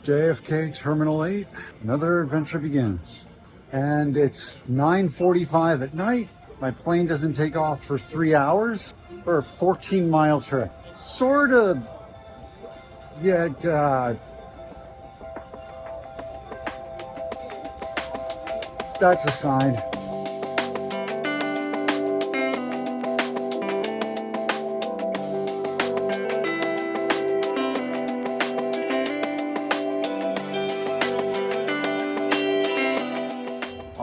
JFK Terminal 8, another adventure begins. And it's 9:45 at night. My plane doesn't take off for 3 hours for a 14-mile trip. Sort of, yeah, that's a sign.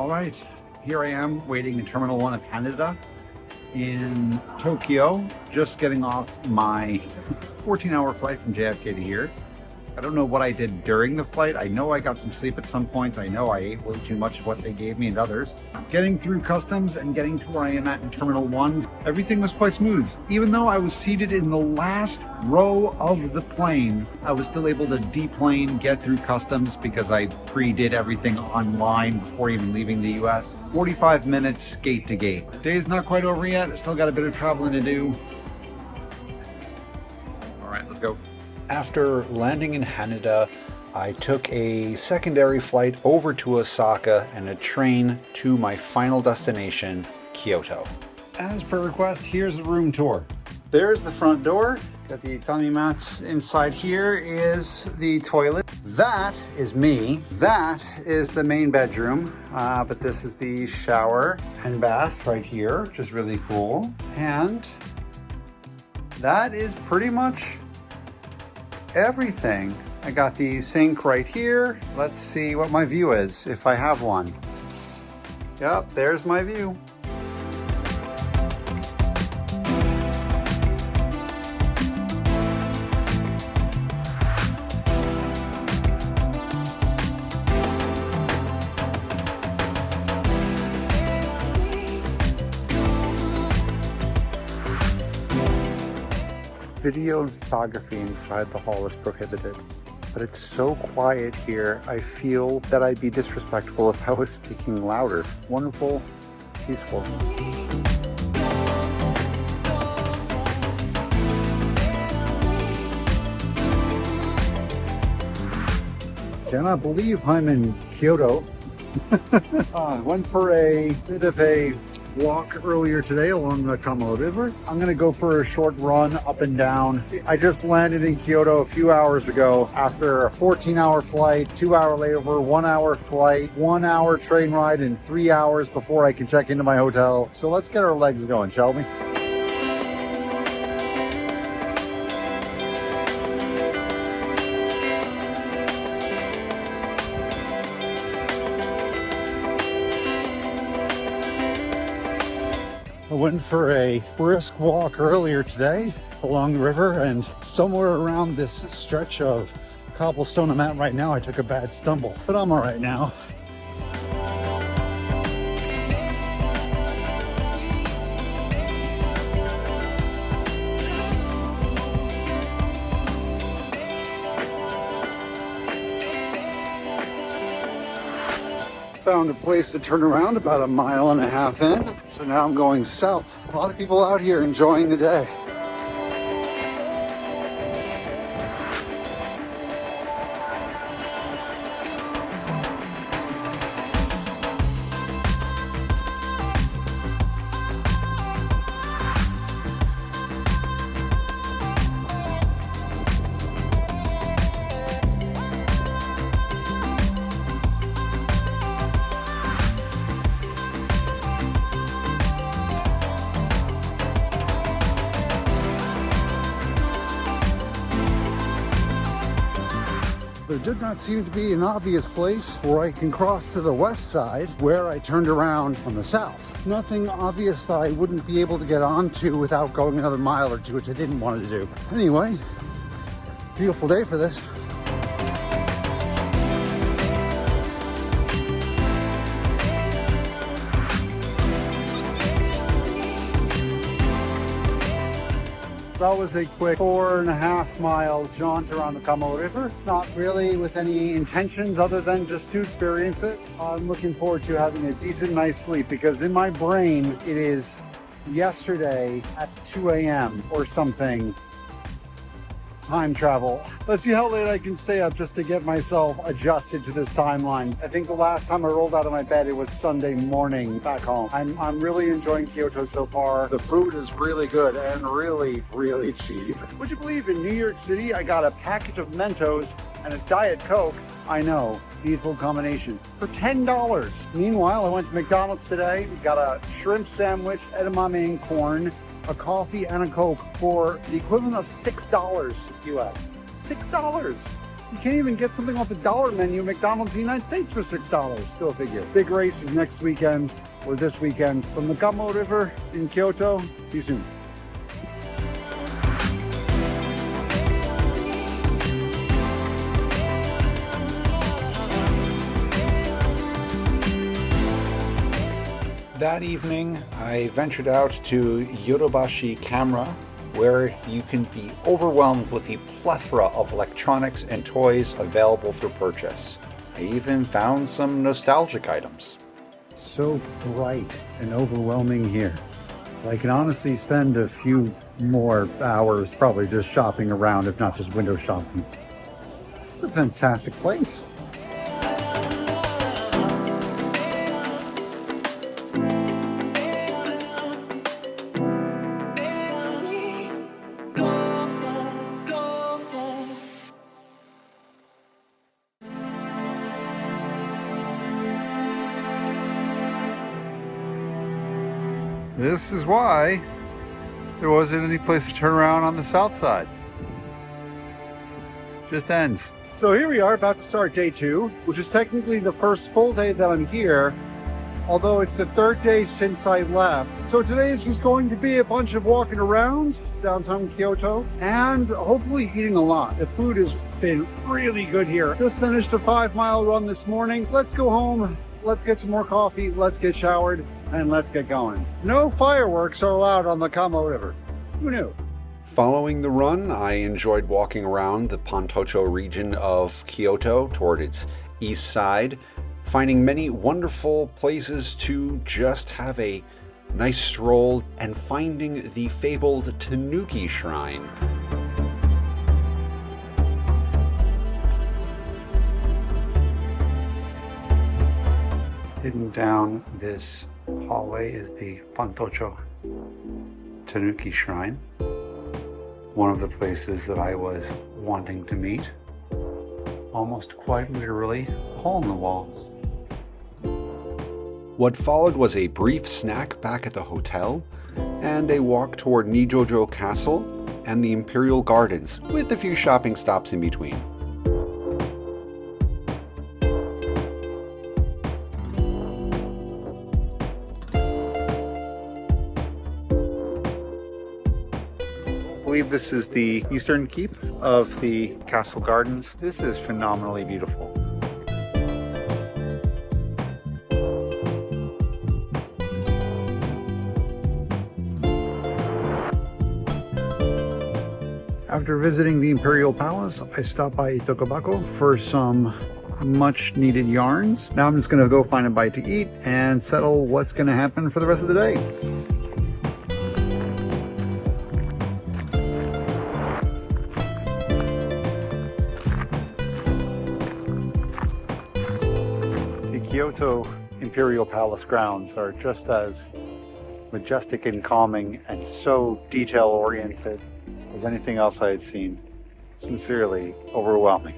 Right, here I am waiting in Terminal 1 of Haneda in Tokyo, just getting off my 14-hour flight from JFK to here. I don't know what I did during the flight. I know I got some sleep at some points. I know I ate way too much of what they gave me and others. Getting through customs and getting to where I am at in Terminal 1, everything was quite smooth. Even though I was seated in the last row of the plane, I was still able to deplane, get through customs because I pre-did everything online before even leaving the US. 45 minutes gate to gate. Day's not quite over yet. Still got a bit of traveling to do. All right, let's go. After landing in Haneda, I took a secondary flight over to Osaka and a train to my final destination, Kyoto. As per request, here's the room tour. There's the front door. Got the tatami mats. Inside here is the toilet. That is me. That is the main bedroom, but this is the shower and bath right here, which is really cool. And that is pretty much everything. I got the sink right here. Let's see what my view is, if I have one. Yep, there's my view. Video and photography inside the hall is prohibited, but it's so quiet here, I feel that I'd be disrespectful if I was speaking louder. Wonderful, peaceful. Cannot believe I'm in Kyoto. Went for a bit of a walk earlier today along the Kamo River. I'm gonna go for a short run up and down. I just landed in Kyoto a few hours ago after a 14-hour flight, 2-hour layover, 1-hour flight, 1-hour train ride, and 3 hours before I can check into my hotel. So let's get our legs going, shall we? I went for a brisk walk earlier today along the river, and somewhere around this stretch of cobblestone I'm at right now, I took a bad stumble, but I'm all right now. Found a place to turn around about 1.5 miles in. So now I'm going south. A lot of people out here enjoying the day. There did not seem to be an obvious place where I can cross to the west side where I turned around on the south. Nothing obvious that I wouldn't be able to get onto without going another mile or two, which I didn't want to do. Anyway, beautiful day for this. That was a quick 4.5 mile jaunt around the Kamo River. Not really with any intentions other than just to experience it. I'm looking forward to having a decent night's sleep because in my brain it is yesterday at 2 a.m. or something. time travel. Let's see how late I can stay up just to get myself adjusted to this timeline. I think the last time I rolled out of my bed, it was Sunday morning back home. I'm really enjoying Kyoto so far. The food is really good and really, really cheap. Would you believe in New York City, I got a package of Mentos and a Diet Coke? I know, lethal combination, for $10. Meanwhile, I went to McDonald's today, got a shrimp sandwich, edamame and corn, a coffee and a Coke for the equivalent of $6 US. $6! You can't even get something off the dollar menu at McDonald's in the United States for $6. Go figure. Big race is next weekend, or this weekend, from the Kamo River in Kyoto. See you soon. That evening, I ventured out to Yodobashi Camera, where you can be overwhelmed with the plethora of electronics and toys available for purchase. I even found some nostalgic items. So bright and overwhelming here. I can honestly spend a few more hours probably just shopping around, if not just window shopping. It's a fantastic place. This is why there wasn't any place to turn around on the south side. Just ends. So here we are about to start day 2, which is technically the first full day that I'm here, although it's the 3rd day since I left. So today is just going to be a bunch of walking around downtown Kyoto and hopefully eating a lot. The food has been really good here. Just finished a 5-mile run this morning. Let's go home. Let's get some more coffee, let's get showered, and let's get going. No fireworks are allowed on the Kamo River. Who knew? Following the run, I enjoyed walking around the Pontocho region of Kyoto toward its east side, finding many wonderful places to just have a nice stroll and finding the fabled Tanuki shrine. Hidden down this hallway is the Pontocho Tanuki shrine. One of the places that I was wanting to meet. Almost quite literally a hole in the wall. What followed was a brief snack back at the hotel and a walk toward Nijo-jo Castle and the Imperial Gardens with a few shopping stops in between. I believe this is the eastern keep of the castle gardens. This is phenomenally beautiful. After visiting the Imperial Palace, I stopped by Itokobako for some much needed yarns. Now I'm just gonna go find a bite to eat and settle what's gonna happen for the rest of the day. Kyoto Imperial Palace grounds are just as majestic and calming and so detail-oriented as anything else I had seen. Sincerely overwhelming.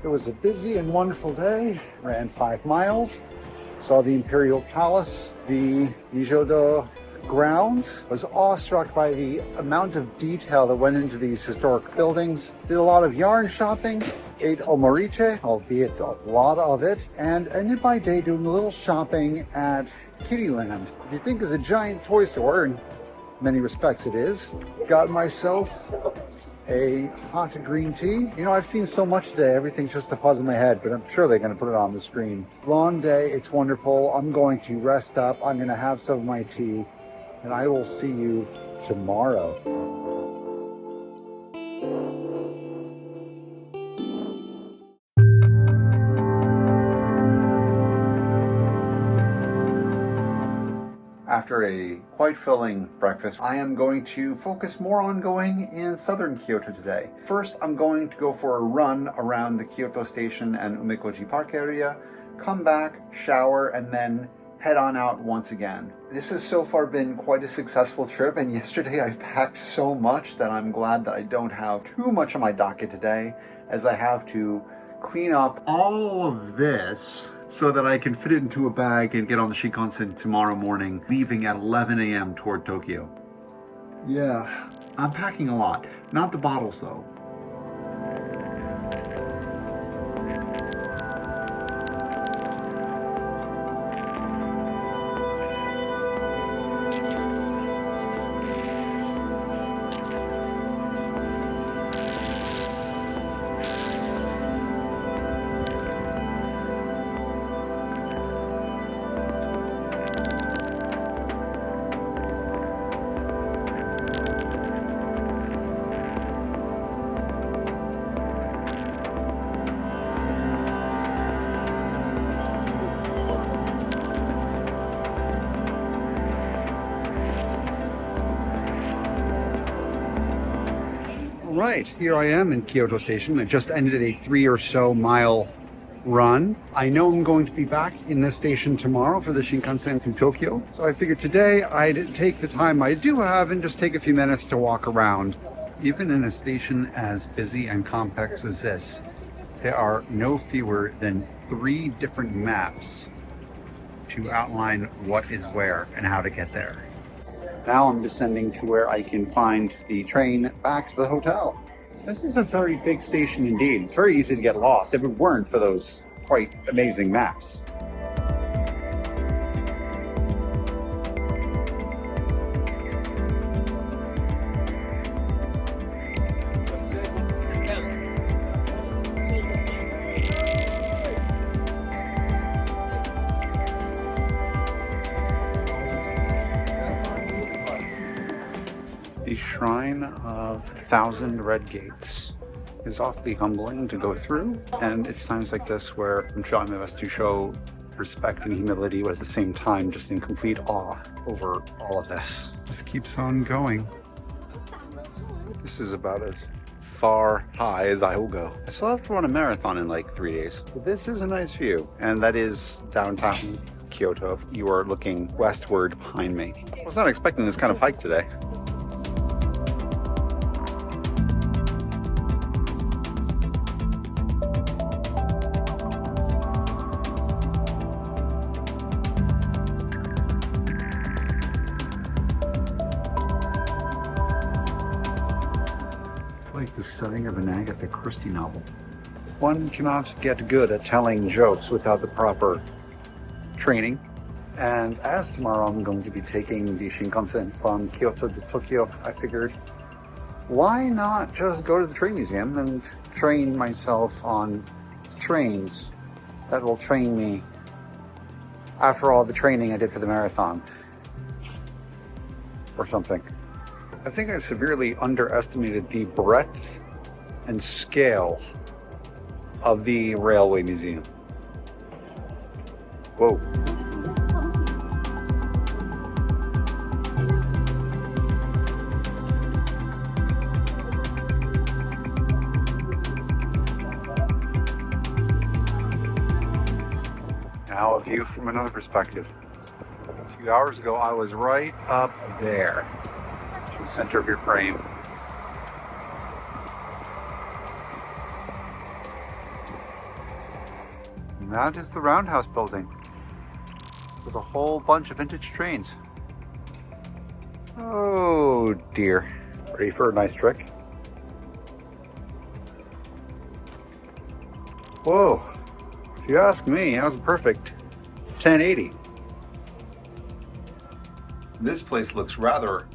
It was a busy and wonderful day. Ran 5 miles, saw the Imperial Palace, the Nijo-jo grounds. Was awestruck by the amount of detail that went into these historic buildings. Did a lot of yarn shopping, ate omoriche, albeit a lot of it, and ended my day doing a little shopping at Kittyland. What you think is a giant toy store, in many respects it is. Got myself a hot green tea. You know, I've seen so much today, everything's just a fuzz in my head, but I'm sure they're going to put it on the screen. Long day, it's wonderful. I'm going to rest up. I'm going to have some of my tea, and I will see you tomorrow. After a quite filling breakfast, I am going to focus more on going in southern Kyoto today. First, I'm going to go for a run around the Kyoto station and Umekoji Park area, come back, shower, and then head on out once again. This has so far been quite a successful trip, and yesterday I've packed so much that I'm glad that I don't have too much on my docket today, as I have to clean up all of this so that I can fit it into a bag and get on the Shinkansen tomorrow morning, leaving at 11 a.m. toward Tokyo. Yeah, I'm packing a lot. Not the bottles though. Right, here I am in Kyoto Station. I just ended a 3 or so mile run. I know I'm going to be back in this station tomorrow for the Shinkansen to Tokyo. So I figured today I'd take the time I do have and just take a few minutes to walk around. Even in a station as busy and complex as this, there are no fewer than 3 different maps to outline what is where and how to get there. Now I'm descending to where I can find the train back to the hotel. This is a very big station indeed. It's very easy to get lost if it weren't for those quite amazing maps. The Shrine of 1,000 Red Gates is awfully humbling to go through, and it's times like this where I'm trying my best to show respect and humility, but at the same time just in complete awe over all of this. Just keeps on going. This is about as far high as I will go. I still have to run a marathon in like 3 days, but this is a nice view, and that is downtown Kyoto. You are looking westward behind me. I was not expecting this kind of hike today. Like the setting of an Agatha Christie novel. One cannot get good at telling jokes without the proper training. And as tomorrow I'm going to be taking the Shinkansen from Kyoto to Tokyo, I figured, why not just go to the train museum and train myself on trains that will train me after all the training I did for the marathon or something. I think I severely underestimated the breadth and scale of the railway museum. Whoa. Now a view from another perspective. A few hours ago I was right up there. The center of your frame. And that is the Roundhouse building with a whole bunch of vintage trains. Oh dear. Ready for a nice trick? Whoa. If you ask me, that was a perfect 1080. This place looks rather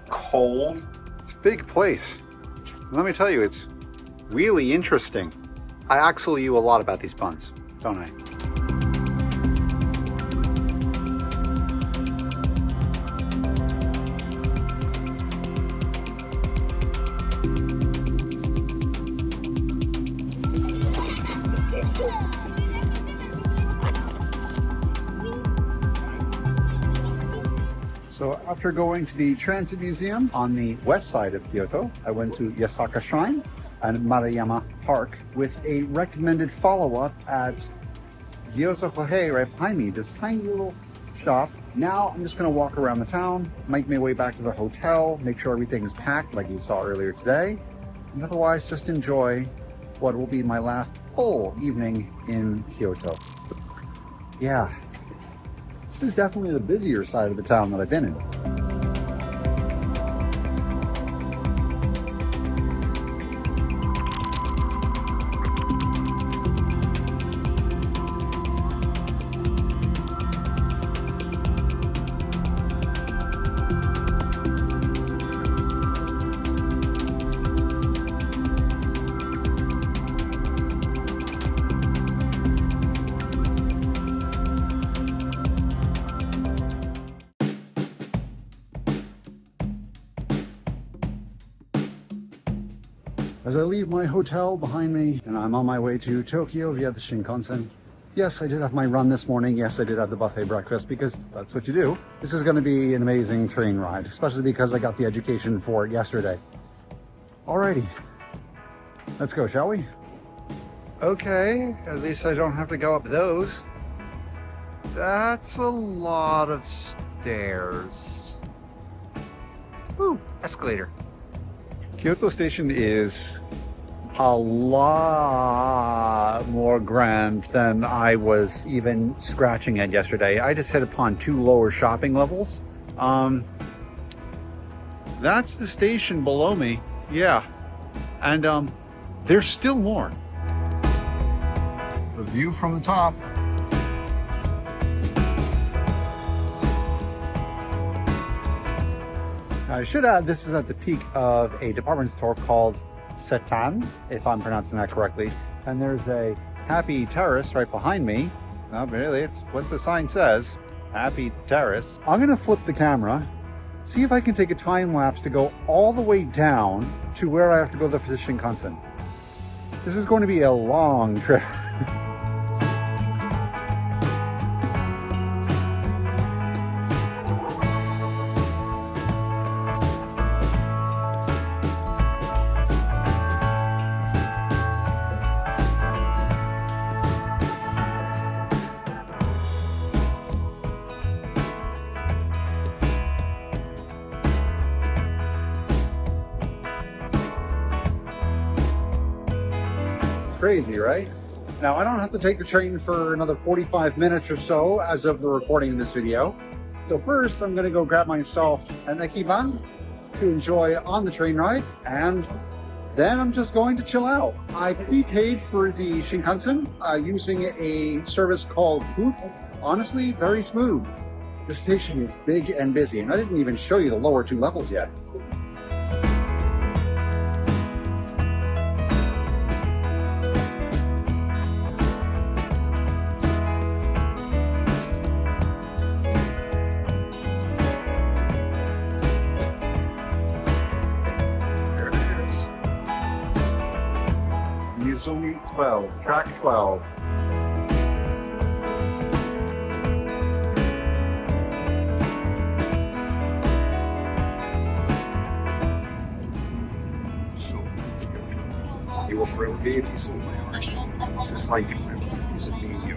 cold. It's a big place. Let me tell you, it's really interesting. I actually knew a lot about these buns, don't I? So after going to the Transit Museum on the west side of Kyoto, I went to Yasaka Shrine and Maruyama Park with a recommended follow-up at Gyoza Hohei right behind me, this tiny little shop. Now I'm just gonna walk around the town, make my way back to the hotel, make sure everything is packed like you saw earlier today, and otherwise just enjoy what will be my last full evening in Kyoto. Yeah, this is definitely the busier side of the town that I've been in. As I leave my hotel behind me and I'm on my way to Tokyo via the Shinkansen. Yes, I did have my run this morning. Yes, I did have the buffet breakfast because that's what you do. This is going to be an amazing train ride, especially because I got the education for it yesterday. Alrighty, let's go, shall we? Okay, at least I don't have to go up those. That's a lot of stairs. Ooh, escalator. Kyoto Station is a lot more grand than I was even scratching at yesterday. I just hit upon 2 lower shopping levels. That's the station below me. Yeah. And there's still more. It's the view from the top. I should add, this is at the peak of a department store called Setan, if I'm pronouncing that correctly. And there's a Happy Terrace right behind me. Not really, it's what the sign says, Happy Terrace. I'm gonna flip the camera, see if I can take a time lapse to go all the way down to where I have to go for the Shinkansen. This is going to be a long trip. Crazy, right? Now, I don't have to take the train for another 45 minutes or so as of the recording of this video. So first, I'm going to go grab myself an ekiban to enjoy on the train ride, and then I'm just going to chill out. I prepaid for the Shinkansen using a service called Boot. Honestly, very smooth. The station is big and busy, and I didn't even show you the lower 2 levels yet. Only 12, track 12. So, you will throw babies in my heart, just like a piece of meat.